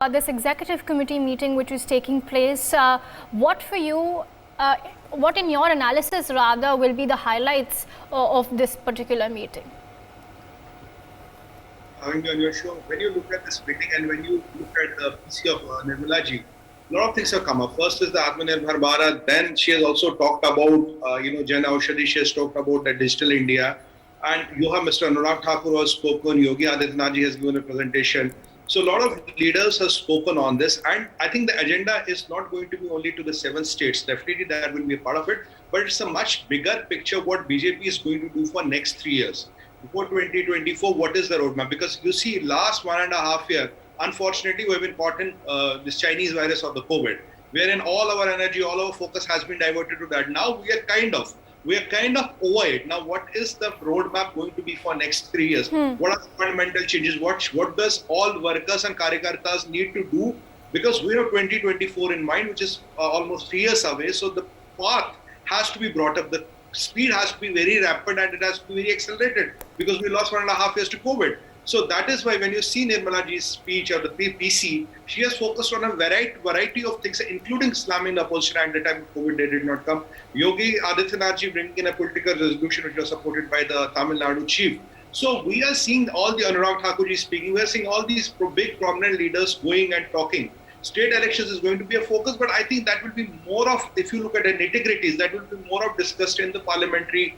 this executive committee meeting which is taking place. What for you, what in your analysis rather will be the highlights of this particular meeting? Having you on your show, when you look at this meeting and when you look at the PC of Nirmala ji, a lot of things have come up. First is the Atmanirbhar Bharat. Then she has also talked about, Jan Aushadhi. She has talked about the digital India. And you have Mr. Anurag Thakur who has spoken. Yogi Adityanath ji has given a presentation. So a lot of leaders have spoken on this. And I think the agenda is not going to be only to the 7 states. Definitely that will be a part of it. But it's a much bigger picture of what BJP is going to do for next 3 years. Before 2024, what is the roadmap? Because you see, last 1.5 years, unfortunately, we have been caught in this Chinese virus of the COVID, wherein all our energy, all our focus has been diverted to that. Now we are kind of over it. Now, what is the roadmap going to be for next 3 years? What are the fundamental changes? What does all workers and karyakartas need to do? Because we have 2024 in mind, which is almost 3 years away. So the path has to be brought up. The speed has to be very rapid and it has to be very accelerated because we lost 1.5 years to COVID. So that is why when you see Nirmala ji's speech or the PC, she has focused on a variety of things, including slamming the opposition at the time COVID did not come. Yogi Adityanath ji bringing in a political resolution which was supported by the Tamil Nadu chief. So we are seeing all the Anurag Thakur ji speaking. We are seeing all these big prominent leaders going and talking. State elections is going to be a focus, but I think that will be more of, if you look at the nitty-gritties, that will be more of discussed in the parliamentary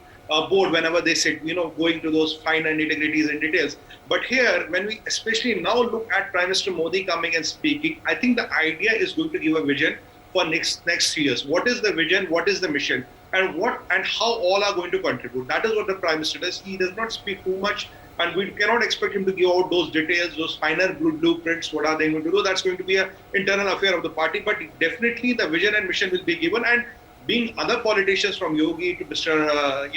board whenever they sit, going to those finer nitty-gritties and details. But here, when we especially now look at Prime Minister Modi coming and speaking, I think the idea is going to give a vision for next 3 years. What is the vision? What is the mission? And how all are going to contribute? That is what the Prime Minister does. He does not speak too much. And we cannot expect him to give out those details, those finer blueprints. What are they going to do? That's going to be an internal affair of the party. But definitely the vision and mission will be given. And being other politicians from Yogi to Mr.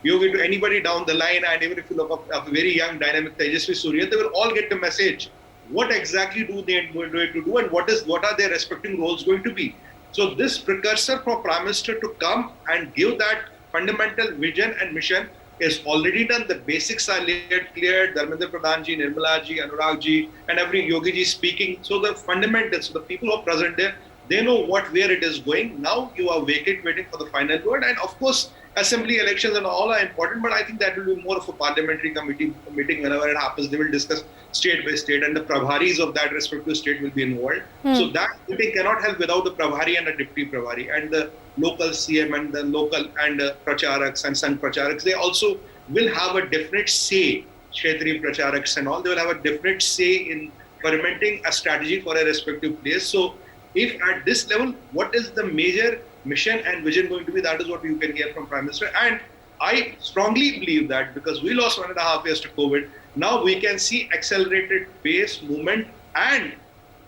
Yogi to anybody down the line, and even if you look up a very young, dynamic Tejasvi Surya, they will all get the message. What exactly do they need to do, and what are their respective roles going to be? So this precursor for Prime Minister to come and give that fundamental vision and mission is already done. The basics are cleared. Dharmendra Pradhan ji, Nirmala ji, Anurag ji, and every Yogi ji speaking. So the fundamentals, the people who are present there, they know where it is going. Now you are waiting for the final word. And of course, assembly elections and all are important, but I think that will be more of a parliamentary committee meeting whenever it happens. They will discuss state by state, and the prabharis of that respective state will be involved. So that meeting cannot help without the prabhari and the deputy prabhari and the local CM and the local and pracharaks and Sangh pracharaks. They also will have a definite say, Kshetri pracharaks and all. They will have a definite say in fermenting a strategy for a respective place. So if at this level, what is the major mission and vision going to be? That is what you can hear from Prime Minister. And I strongly believe that because we lost 1.5 years to COVID, now we can see accelerated pace, movement, and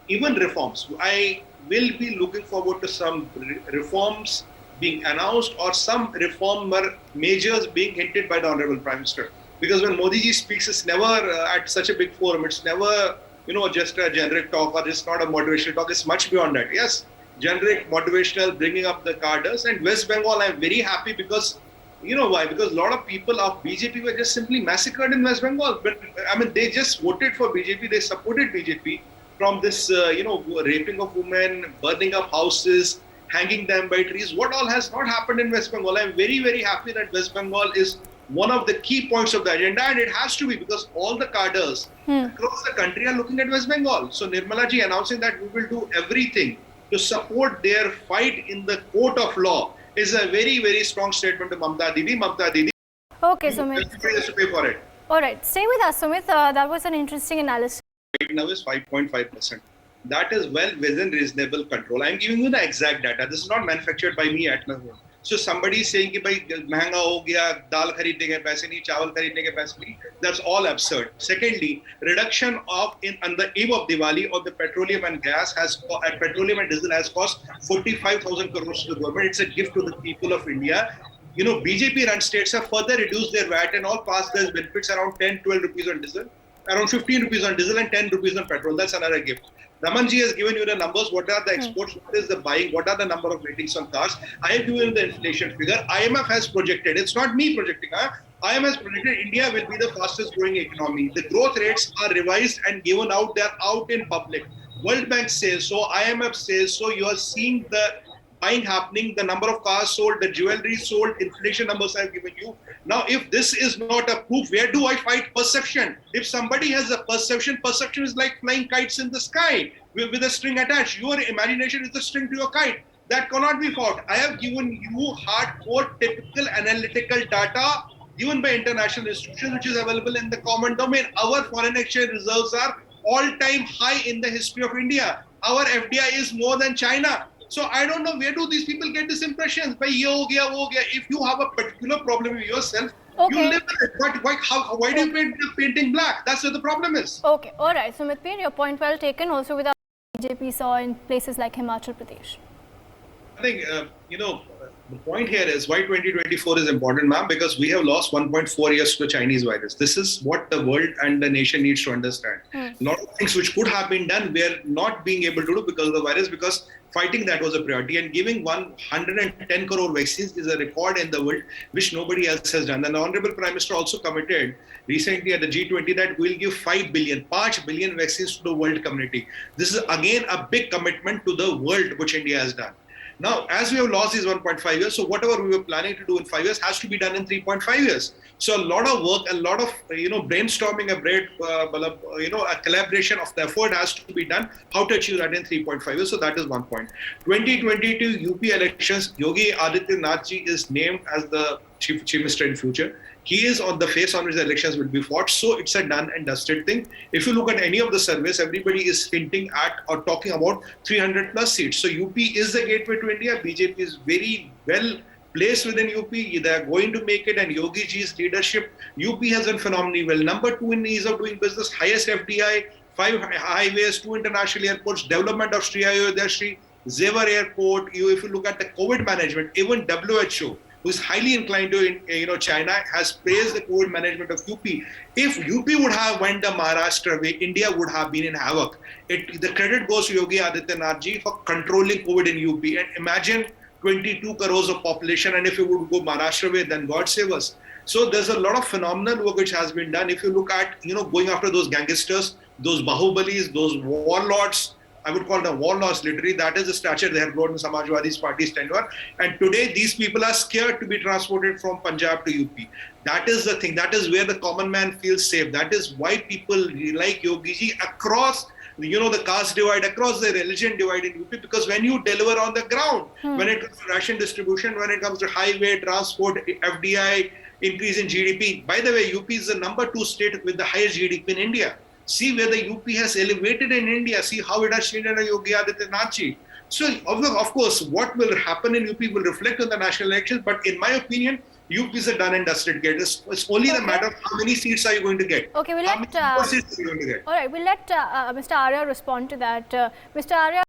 even reforms. I will be looking forward to some reforms being announced or some reformer measures being hinted by the Honorable Prime Minister. Because when Modi ji speaks, it's never at such a big forum. It's never, just a generic talk or just not a motivational talk. It's much beyond that. Yes, generic, motivational, bringing up the cadres. And West Bengal, I'm very happy because, you know why? Because a lot of people of BJP were just simply massacred in West Bengal. But I mean, they just voted for BJP. They supported BJP from this, raping of women, burning up houses, hanging them by trees. What all has not happened in West Bengal? I'm very, very happy that West Bengal is one of the key points of the agenda, and it has to be because all the cadres across the country are looking at West Bengal. So Nirmala ji announcing that we will do everything to support their fight in the court of law is a very, very strong statement to Mamta Didi. Mamta Didi. Okay, Sumit. Has to pay for it. All right, stay with us, Sumit. That was an interesting analysis. Right now is 5.5%. That is well within reasonable control. I'm giving you the exact data. This is not manufactured by me at my home. So somebody is saying कि भाई महंगा हो गया, दाल खरीदने के पैसे नहीं, चावल खरीदने के पैसे नहीं. That's all absurd. Secondly, reduction on the eve of Diwali of the petroleum and gas petroleum and diesel has cost 45,000 crores to the government. It's a gift to the people of India. BJP run states have further reduced their VAT and all passed their benefits around 10, 12 rupees on diesel, around 15 rupees on diesel and 10 rupees on petrol. That's another gift. Ramanji has given you the numbers. What are the exports? What is the buying? What are the number of ratings on cars? I have given you the inflation figure. IMF has projected. It's not me projecting. IMF has projected India will be the fastest growing economy. The growth rates are revised and given out. They are out in public. World Bank says so, IMF says so. You are seeing the buying happening, the number of cars sold, the jewelry sold, inflation numbers I've given you. Now, if this is not a proof, where do I fight perception? If somebody has a perception, perception is like flying kites in the sky with a string attached. Your imagination is the string to your kite. That cannot be fought. I have given you hardcore, typical analytical data given by international institutions, which is available in the common domain. Our foreign exchange reserves are all-time high in the history of India. Our FDI is more than China. So I don't know, where do these people get this impression? By ye ho gaya, wo ho gaya. If you have a particular problem with yourself, Okay. you live with it. But why do you paint the painting black? That's where the problem is. Okay, all right. So, Mitpir, your point well taken. Also, with our BJP saw in places like Himachal Pradesh. I think, the point here is why 2024 is important, ma'am, because we have lost 1.4 years to the Chinese virus. This is what the world and the nation needs to understand. A lot of things which could have been done, we are not being able to do because of the virus, because fighting that was a priority, and giving 110 crore vaccines is a record in the world, which nobody else has done. And the Honorable Prime Minister also committed recently at the G20 that we'll give 5 billion vaccines to the world community. This is again a big commitment to the world, which India has done. Now, as we have lost these 1.5 years, so whatever we were planning to do in 5 years has to be done in 3.5 years. So a lot of work, a lot of brainstorming, a collaboration of the effort has to be done. How to achieve that in 3.5 years? So that is one point. 2022 UP elections, Yogi Adityanath ji is named as the Chief Minister in future. He is on the face on which the elections will be fought. So it's a done and dusted thing. If you look at any of the surveys, everybody is hinting at or talking about 300 plus seats. So UP is the gateway to India. BJP is very well placed within UP. They are going to make it, and Yogi ji's leadership, UP has done phenomenally well. Number 2 in ease of doing business, highest FDI, 5 highways, 2 international airports, development of Sri Ayodhya, Zevar Airport. If you look at the COVID management, even WHO, who is highly inclined to China, has praised the COVID management of UP. If UP would have went the Maharashtra way, India would have been in havoc. The credit goes to Yogi Adityanath ji for controlling COVID in UP. And imagine 22 crores of population, and if you would go Maharashtra way, then God save us. So there's a lot of phenomenal work which has been done. If you look at, going after those gangsters, those Bahubalis, those warlords, I would call them warlords literally. That is the stature they have grown in Samajwadi Party's tenure. And today, these people are scared to be transported from Punjab to UP. That is the thing. That is where the common man feels safe. That is why people like Yogi ji across, the caste divide, across the religion divide in UP. Because when you deliver on the ground, when it comes to ration distribution, when it comes to highway, transport, FDI, increase in GDP. By the way, UP is the number 2 state with the highest GDP in India. See where the UP has elevated in India. See how it has changed under Yogi Adityanath ji. So, of course, what will happen in UP will reflect on the national elections. But in my opinion, UP is a done and dusted gate. It's only the matter of how many seats are you going to get. Okay, we'll how many seats are you going to get? All right, we'll let Mr. Arya respond to that. Mr. Arya,